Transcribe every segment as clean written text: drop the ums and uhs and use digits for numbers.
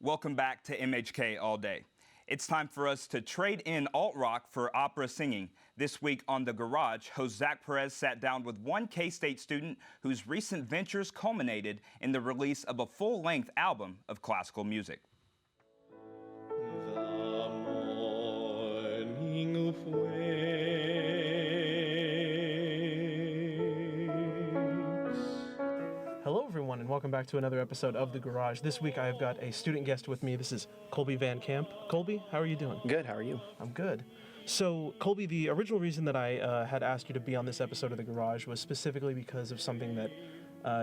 Welcome back to MHK All Day. It's time for us to trade in alt-rock for opera singing. This week on The Garage, host Zach Perez sat down with one K-State student whose recent ventures culminated in the release of a full-length album of classical music. Hello everyone and welcome back to another episode of The Garage. This week I have got a student guest with me. This is Colby Van Camp. Colby, how are you doing? Good, how are you? I'm good. So Colby, the original reason that I had asked you to be on this episode of The Garage was specifically because of something that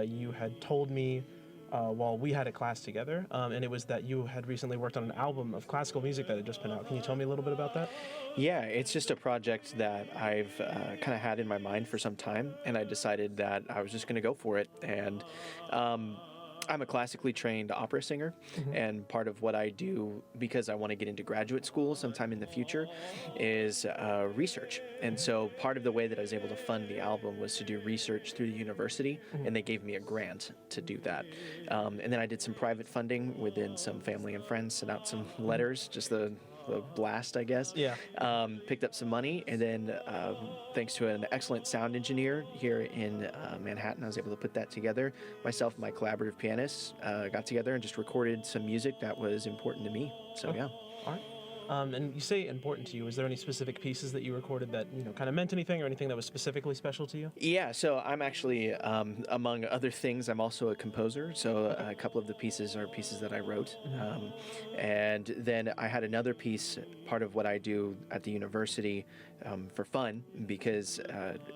you had told me while we had a class together, and it was that you had recently worked on an album of classical music that had just been out. Can you tell me a little bit about that? Yeah, it's just a project that I've kind of had in my mind for some time, and I decided that I was just going to go for it. And I'm a classically trained opera singer, and part of what I do, because I want to get into graduate school sometime in the future, is research. And so part of the way that I was able to fund the album was to do research through the university, and they gave me a grant to do that. And then I did some private funding within some family and friends, sent out some letters, just the blast, I guess. Yeah. Picked up some money, and then thanks to an excellent sound engineer here in Manhattan, I was able to put that together. Myself and my collaborative pianist got together and just recorded some music that was important to me. So yeah. All right. And you say important to you. Is there any specific pieces that you recorded that, kind of meant anything, or anything that was specifically special to you? Yeah, so I'm actually, among other things, I'm also a composer. So a couple of the pieces are pieces that I wrote. And then I had another piece, part of what I do at the university for fun, because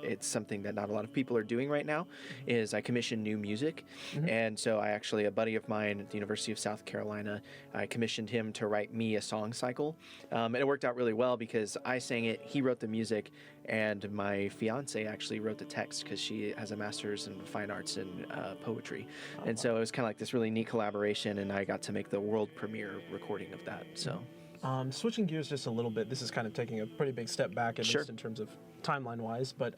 it's something that not a lot of people are doing right now, is I commission new music. And so a buddy of mine at the University of South Carolina, I commissioned him to write me a song cycle. And it worked out really well because I sang it, he wrote the music, and my fiance actually wrote the text because she has a master's in fine arts and poetry. And so it was kind of like this really neat collaboration, and I got to make the world premiere recording of that. So. Switching gears just a little bit, this is kind of taking a pretty big step back, at least in terms of timeline-wise, but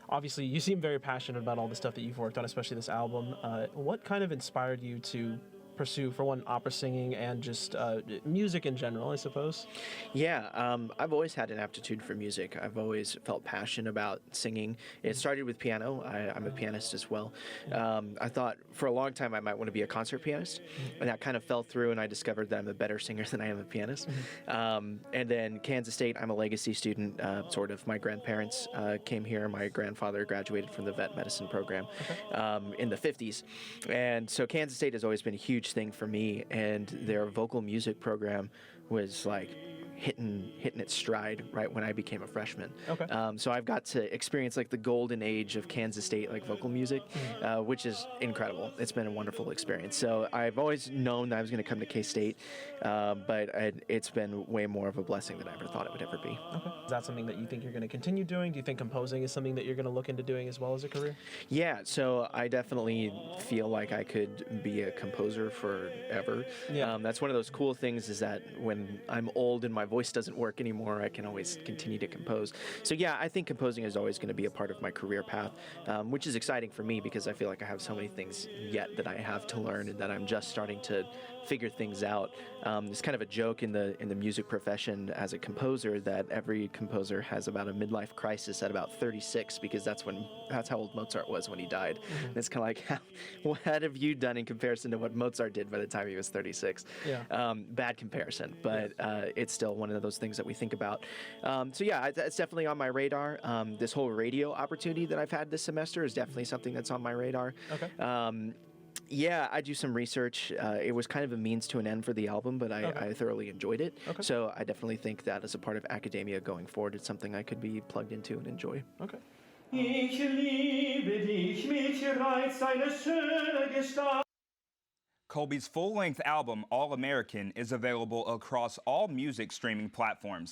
obviously you seem very passionate about all the stuff that you've worked on, especially this album. What kind of inspired you to pursue, for one, opera singing and just music in general, I suppose? Yeah, I've always had an aptitude for music. I've always felt passionate about singing. It started with piano. I'm a pianist as well. I thought for a long time I might want to be a concert pianist, and that kind of fell through, and I discovered that I'm a better singer than I am a pianist. And then Kansas State, I'm a legacy student, sort of. My grandparents came here. My grandfather graduated from the vet medicine program in the 50s. And so Kansas State has always been a huge thing for me, and their vocal music program was like hitting its stride right when I became a freshman. So I've got to experience like the golden age of Kansas State like vocal music, which is incredible. It's been a wonderful experience. So I've always known that I was going to come to K-State, but it's been way more of a blessing than I ever thought it would ever be. Is that something that you think you're going to continue doing? Do you think composing is something that you're going to look into doing as well as a career? Yeah, so I definitely feel like I could be a composer forever. That's one of those cool things, is that when I'm old and my voice doesn't work anymore, I can always continue to compose. So yeah, I think composing is always going to be a part of my career path, which is exciting for me because I feel like I have so many things yet that I have to learn, and that I'm just starting to figure things out. It's kind of a joke in the music profession as a composer that every composer has about a midlife crisis at about 36, because that's how old Mozart was when he died. And it's kind of like, what have you done in comparison to what Mozart did by the time he was 36? Bad comparison, but it's still one of those things that we think about. So yeah, it's definitely on my radar. This whole radio opportunity that I've had this semester is definitely something that's on my radar. Yeah, I do some research. It was kind of a means to an end for the album, but I thoroughly enjoyed it. So I definitely think that as a part of academia going forward, it's something I could be plugged into and enjoy. Ich liebe dich, mich reizt deine schöne Gestalt. Colby's full-length album, All American, is available across all music streaming platforms.